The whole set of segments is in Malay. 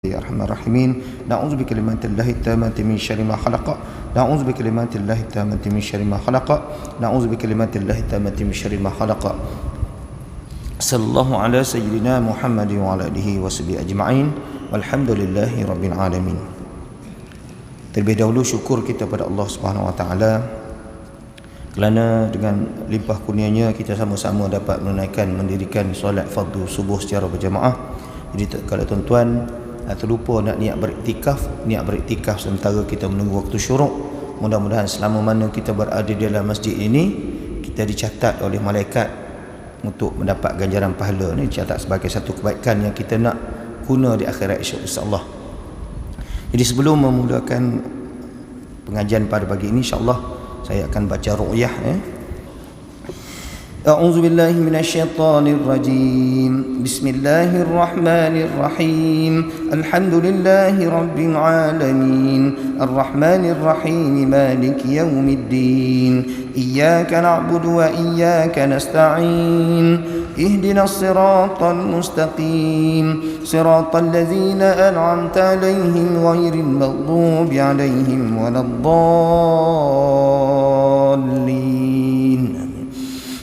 يا أرحم الراحمين. نعوذ بكلمات الله التامة من شر ما خلق. نعوذ بكلمات الله التامة من شر ما خلق. نعوذ بكلمات الله التامة من شر ما خلق. صلى الله على سيدنا محمد وعلى آله وصحبه أجمعين. Walhamdulillahi rabbil alamin. Terlebih dahulu syukur kita pada Allah Subhanahu wa taala kerana dengan limpah kurnianya kita sama-sama dapat mendirikan solat fardu subuh secara berjamaah. Jadi kalau tuan-tuan terlupa nak niat beriktikaf sementara kita menunggu waktu syuruk, mudah-mudahan selama mana kita berada di dalam masjid ini kita dicatat oleh malaikat untuk mendapat ganjaran pahala. Ini dicatat sebagai satu kebaikan yang kita nak guna di akhirat insya-Allah. Jadi sebelum memulakan pengajian pada pagi ini, insya-Allah saya akan baca ruqyah. A'udzu billahi minasyaitonir rajim. Bismillahirrahmanirrahim. Alhamdulillahi rabbil alamin. Arrahmanir rahim. Maliki yaumiddin. Iyyaka na'budu wa iyyaka nasta'in. اهدنا الصراط المستقيم صراط الذين أنعمت عليهم غير المغضوب عليهم ولا الضالين.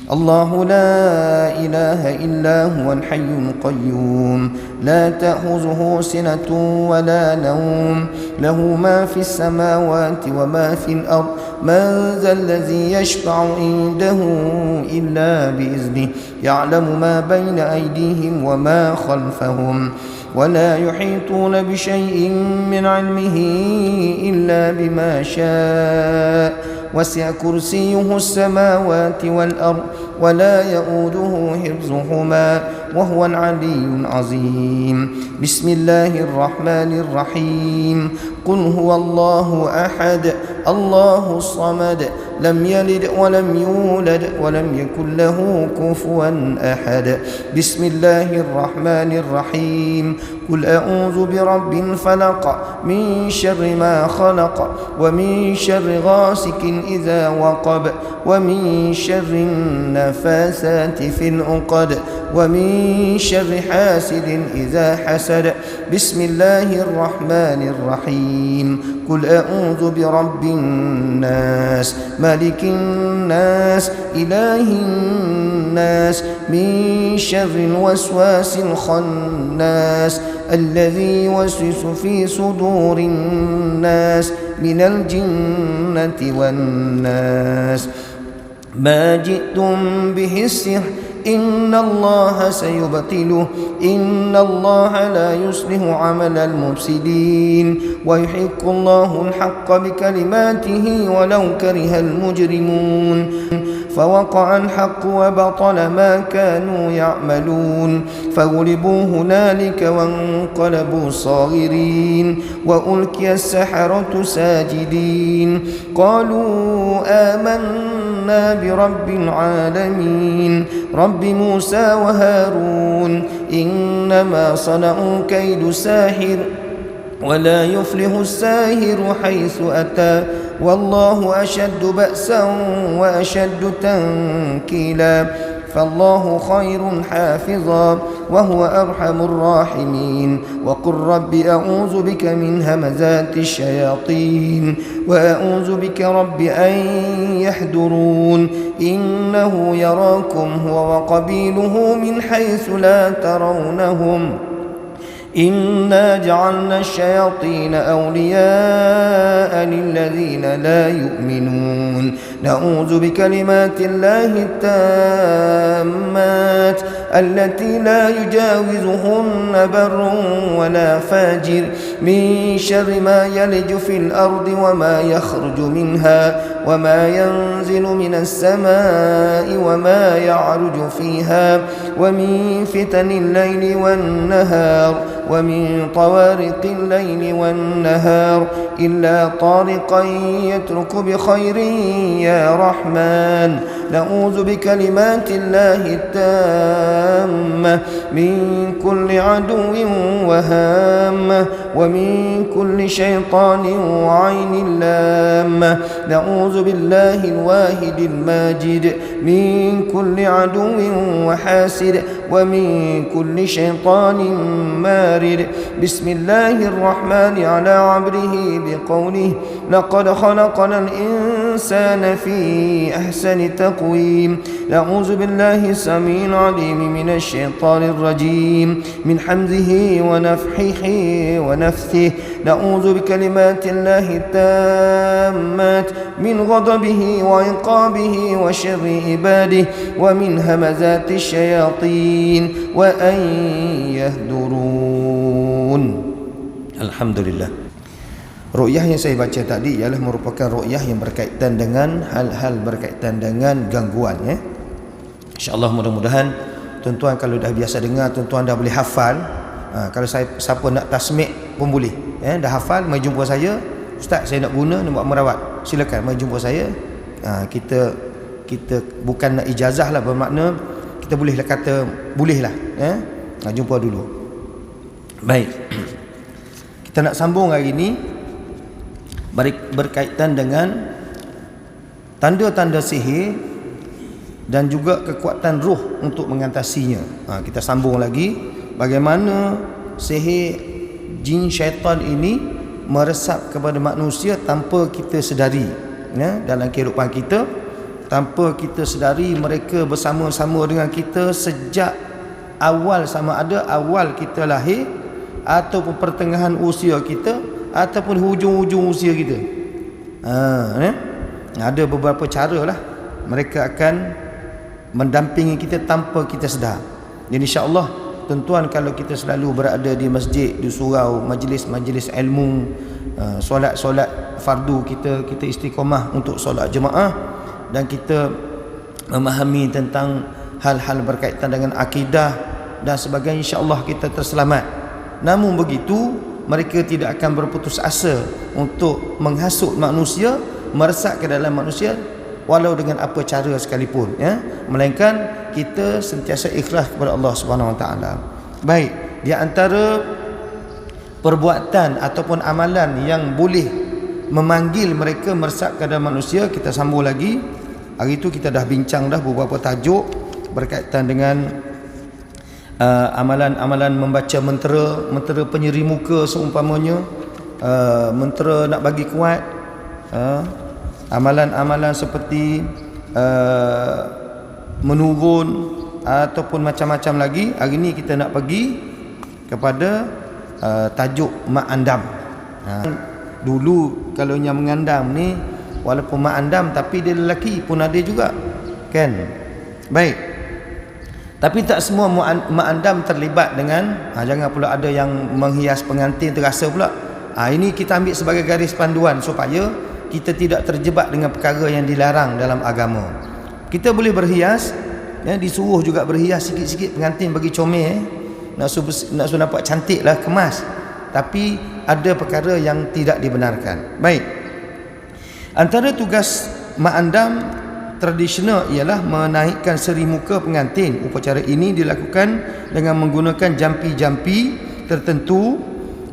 الله لا إله إلا هو الحي القيوم لا تأخذه سنة ولا نوم له ما في السماوات وما في الأرض من ذا الذي يشفع عنده إلا بإذنه يعلم ما بين أيديهم وما خلفهم ولا يحيطون بشيء من علمه إلا بما شاء وسع كرسيه السماوات والأرض ولا يؤوده حفظهما وهو العلي العظيم. بسم الله الرحمن الرحيم. قل هو الله أحد الله الصمد لم يلد ولم يولد ولم يكن له كفوا أحد. بسم الله الرحمن الرحيم. قل أعوذ برب الفلق من شر ما خلق ومن شر غاسق إذا وقب ومن شر النفاثات في العقد ومن شر حاسد إذا حسد. بسم الله الرحمن الرحيم. قل أعوذ برب الناس ملك الناس إله الناس من شر الوسواس الخناس الذي يوسوس في صدور الناس من الجنة والناس. ما جئتم به السحر إن الله سيبطله إن الله لا يصلح عمل المفسدين ويحق الله الحق بكلماته ولو كره المجرمون. فوقع الحق وبطل ما كانوا يعملون فغلبوا هنالك وانقلبوا صاغرين وألقي السحرة ساجدين قالوا آمنا برب العالمين رب موسى وهارون إنما صنعوا كيد ساحر ولا يفلح الساهر حيث أتى والله أشد بأسا وأشد تنكيلا فالله خير حافظا وهو أرحم الراحمين. وقل رب أعوذ بك من همزات الشياطين وأعوذ بك رب أن يحضرون إنه يراكم هو وقبيله من حيث لا ترونهم إنا جعلنا الشياطين أولياء للذين لا يؤمنون. نعوذ بكلمات الله التامات التي لا يجاوزهن بر ولا فاجر من شر ما يلج في الأرض وما يخرج منها وما ينزل من السماء وما يعرج فيها ومن فتن الليل والنهار ومن طوارق الليل والنهار إلا طارقا يترك بخير يا رحمن نعوذ بكلمات الله التامة من كل عدو وهامة ومن كل شيطان وعين لامة نعوذ بالله الواحد الماجد من كل عدو وحاسد ومن كل شيطان مارد بسم الله الرحمن على عبده بقوله لقد خلقنا الإنسان في أحسن تقويم نعوذ بالله السميع العليم من الشيطان الرجيم من حمزه ونفحه ونفثه نعوذ بكلمات الله التامات من غضبه وعقابه وشر عباده ومن همزات الشياطين وأن يهدرون. Alhamdulillah. Ru'yah yang saya baca tadi ialah merupakan ru'yah yang berkaitan dengan hal-hal berkaitan dengan gangguan, ya. InsyaAllah mudah-mudahan tuan-tuan kalau dah biasa dengar, tuan-tuan dah boleh hafal. Kalau siapa nak tasmik pun boleh, ya. Dah hafal, mari jumpa saya. Ustaz, saya nak guna, nak buat merawat. Silakan mari jumpa saya. Kita bukan nak ijazah lah, bermakna kita boleh lah kata boleh lah, ya. Jumpa dulu. Baik. Kita nak sambung hari ini berkaitan dengan tanda-tanda sihir dan juga kekuatan roh untuk mengatasinya. Kita sambung lagi bagaimana sihir jin syaitan ini meresap kepada manusia tanpa kita sedari, ya, dalam kehidupan kita. Tanpa kita sedari, mereka bersama-sama dengan kita sejak awal, sama ada awal kita lahir ataupun pertengahan usia kita ataupun hujung-hujung usia kita. Ada beberapa cara lah mereka akan mendampingi kita tanpa kita sedar. Jadi insya-Allah tuan-tuan, kalau kita selalu berada di masjid, di surau, majlis-majlis ilmu, solat-solat fardu, kita istiqamah untuk solat jemaah, dan kita memahami tentang hal-hal berkaitan dengan akidah dan sebagainya, insya-Allah kita terselamat. Namun begitu, mereka tidak akan berputus asa untuk menghasut manusia, meresap ke dalam manusia walau dengan apa cara sekalipun, ya, melainkan kita sentiasa ikhlas kepada Allah Subhanahu Wa Taala. Baik, di antara perbuatan ataupun amalan yang boleh memanggil mereka meresap ke dalam manusia, kita sambung lagi. Hari itu kita dah bincang dah beberapa tajuk berkaitan dengan amalan-amalan membaca mentera penyeri muka seumpamanya, mentera nak bagi kuat, amalan-amalan seperti menurun ataupun macam-macam lagi. Hari ini kita nak pergi kepada tajuk mak andam. Dulu kalau yang mengandam ni, walaupun mak andam tapi dia lelaki pun ada juga, kan? Baik. Tapi tak semua mak andam terlibat dengan jangan pula ada yang menghias pengantin terasa pula. Ini kita ambil sebagai garis panduan supaya kita tidak terjebak dengan perkara yang dilarang dalam agama. Kita boleh berhias, ya, disuruh juga berhias sikit-sikit pengantin bagi comel, nak suruh nampak cantik lah, kemas. Tapi ada perkara yang tidak dibenarkan. Baik. Antara tugas mak andam tradisional ialah menaikkan seri muka pengantin. Upacara ini dilakukan dengan menggunakan jampi-jampi tertentu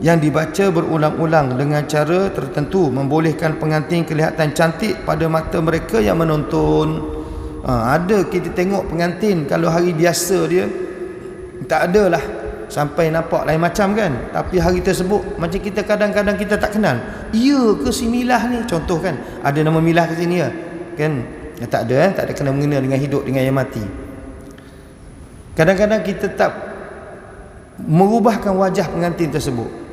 yang dibaca berulang-ulang dengan cara tertentu, membolehkan pengantin kelihatan cantik pada mata mereka yang menonton. Ada kita tengok pengantin kalau hari biasa dia tak adalah sampai nampak lain macam, kan, tapi hari tersebut macam kita kadang-kadang kita tak kenal, iya ke si Milah ni, contoh kan, ada nama Milah ke sini, kan, tak ada kena mengena dengan hidup dengan yang mati. Kadang-kadang kita tak merubahkan wajah pengantin tersebut.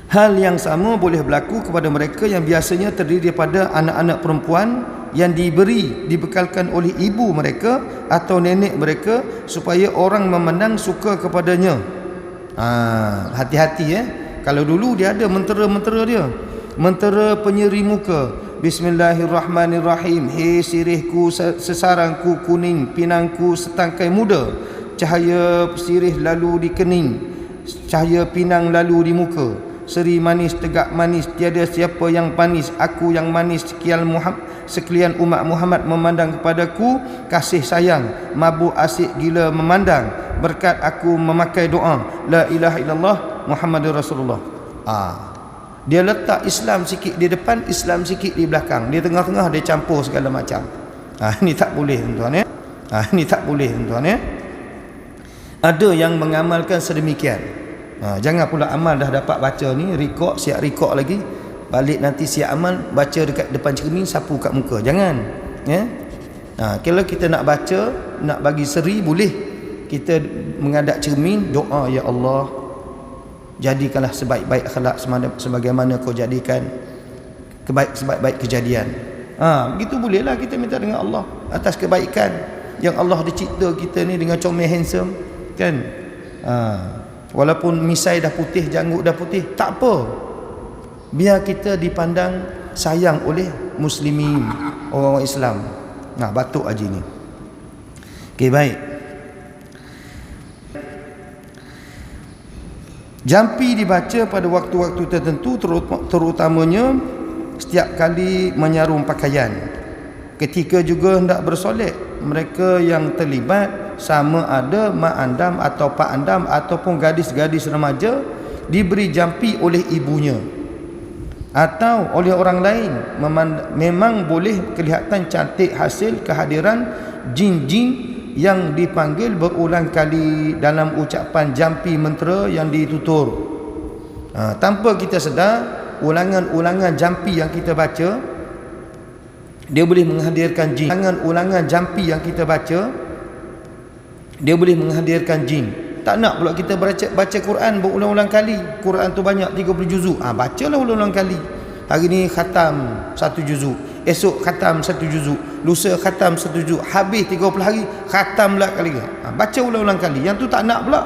Hal yang sama boleh berlaku kepada mereka yang biasanya terdiri daripada anak-anak perempuan yang dibekalkan oleh ibu mereka atau nenek mereka supaya orang memandang suka kepadanya. Hati-hati, kalau dulu dia ada mentera-mentera dia, mentera penyeri muka. Bismillahirrahmanirrahim. Hei sirihku sesarangku kuning, pinangku setangkai muda, cahaya sirih lalu di kening, cahaya pinang lalu di muka, seri manis tegak manis, tiada siapa yang panis, aku yang manis sekalian umat Muhammad memandang kepadaku kasih sayang, mabuk asyik gila memandang berkat aku memakai doa la ilaha illallah Muhammadur Rasulullah. Dia letak Islam sikit di depan, Islam sikit di belakang, di tengah-tengah dia campur segala macam. Ini tak boleh tuan-tuan ya. Ini tak boleh tuan-tuan ya. Ada yang mengamalkan sedemikian. Jangan pula amal dah dapat baca ni, rekod, siap rekod lagi, balik nanti siap amal, baca dekat depan cermin, sapu kat muka. Jangan ya. Kalau kita nak baca, nak bagi seri, boleh kita menghadap cermin, doa, ya Allah, jadikanlah sebaik-baik akhlak sebagaimana kau jadikan sebaik-baik kejadian. Begitu bolehlah kita minta dengan Allah atas kebaikan yang Allah dicipta kita ni dengan comel handsome kan. Walaupun misai dah putih, janggut dah putih, tak apa, biar kita dipandang sayang oleh muslimin, orang Islam. Batuk haji ni. Okey, baik. Jampi dibaca pada waktu-waktu tertentu, terutamanya setiap kali menyarum pakaian. Ketika juga hendak bersolek, mereka yang terlibat, sama ada mak andam atau pak andam ataupun gadis-gadis remaja, diberi jampi oleh ibunya atau oleh orang lain, memang boleh kelihatan cantik hasil kehadiran jin-jin yang dipanggil berulang kali dalam ucapan jampi mentera yang ditutur. Tanpa kita sedar, ulangan-ulangan jampi yang kita baca, dia boleh menghadirkan jin. Ulangan jampi yang kita baca, dia boleh menghadirkan jin. Tak nak pula kita baca Quran berulang-ulang kali. Quran tu banyak 30 juzuk. Bacalah ulang-ulang kali. Hari ni khatam 1 juzuk, esok khatam 1 juzuk, lusa khatam 1 juzuk, habis 30 hari khatam pula kali. Baca ulang-ulang kali. Yang tu tak nak pula.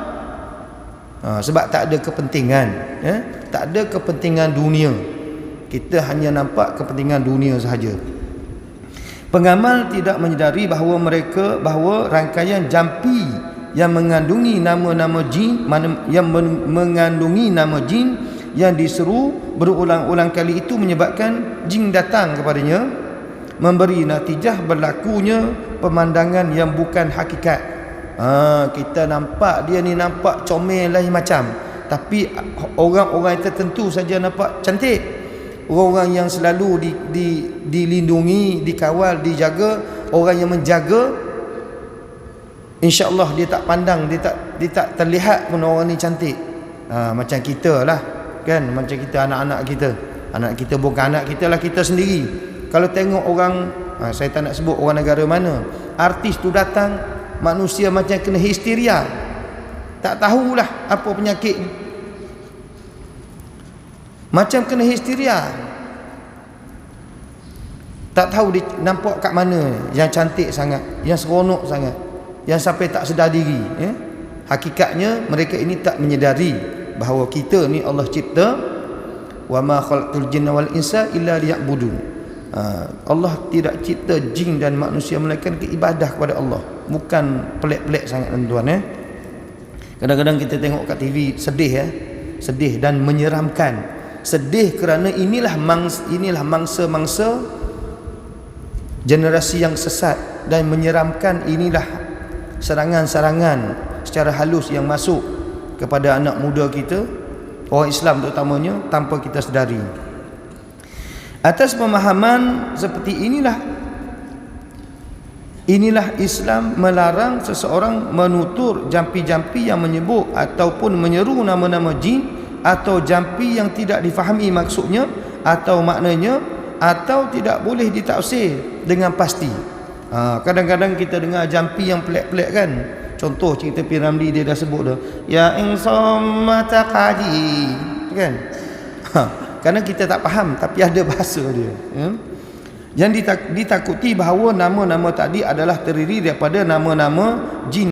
Sebab tak ada kepentingan, tak ada kepentingan dunia. Kita hanya nampak kepentingan dunia sahaja. Pengamal tidak menyedari bahawa rangkaian jampi yang mengandungi nama-nama jin, mengandungi nama jin yang diseru berulang-ulang kali itu menyebabkan jin datang kepadanya, memberi natijah berlakunya pemandangan yang bukan hakikat. Kita nampak dia ni nampak comel lain macam, tapi orang-orang tertentu saja nampak cantik. Orang-orang yang selalu dilindungi, dikawal, dijaga, orang yang menjaga, insya-Allah dia tak pandang, dia tak terlihat pun orang ni cantik. Macam kita lah kan, macam kita anak kita bukan anak kita lah, kita sendiri. Kalau tengok orang, saya tak nak sebut orang negara mana, artis tu datang, manusia macam kena histeria, tak tahulah apa penyakit, macam kena histeria, tak tahu dia nampak kat mana yang cantik sangat, yang seronok sangat, yang sampai tak sedar diri. Hakikatnya mereka ini tak menyedari bahawa kita ni Allah cipta, wa ma khalaqtul jinna wal insa illa liya'budun. Allah tidak cipta jin dan manusia melainkan ibadah kepada Allah. Bukan pelik-pelik sangat tuan-tuan. Kadang-kadang kita tengok kat TV sedih dan menyeramkan. Sedih kerana inilah mangsa-mangsa generasi yang sesat, dan menyeramkan inilah serangan-serangan secara halus yang masuk kepada anak muda kita, orang Islam terutamanya, tanpa kita sedari. Atas pemahaman seperti inilah Islam melarang seseorang menutur jampi-jampi yang menyebut ataupun menyeru nama-nama jin, atau jampi yang tidak difahami maksudnya atau maknanya, atau tidak boleh ditafsir dengan pasti. Kadang-kadang kita dengar jampi yang pelik-pelik kan. Contoh cerita P. Ramlee, dia dah sebut dah, ya insam mataqadi kan. Kerana kita tak faham, tapi ada bahasa dia. Yang ditakuti bahawa nama-nama tadi adalah terdiri daripada nama-nama jin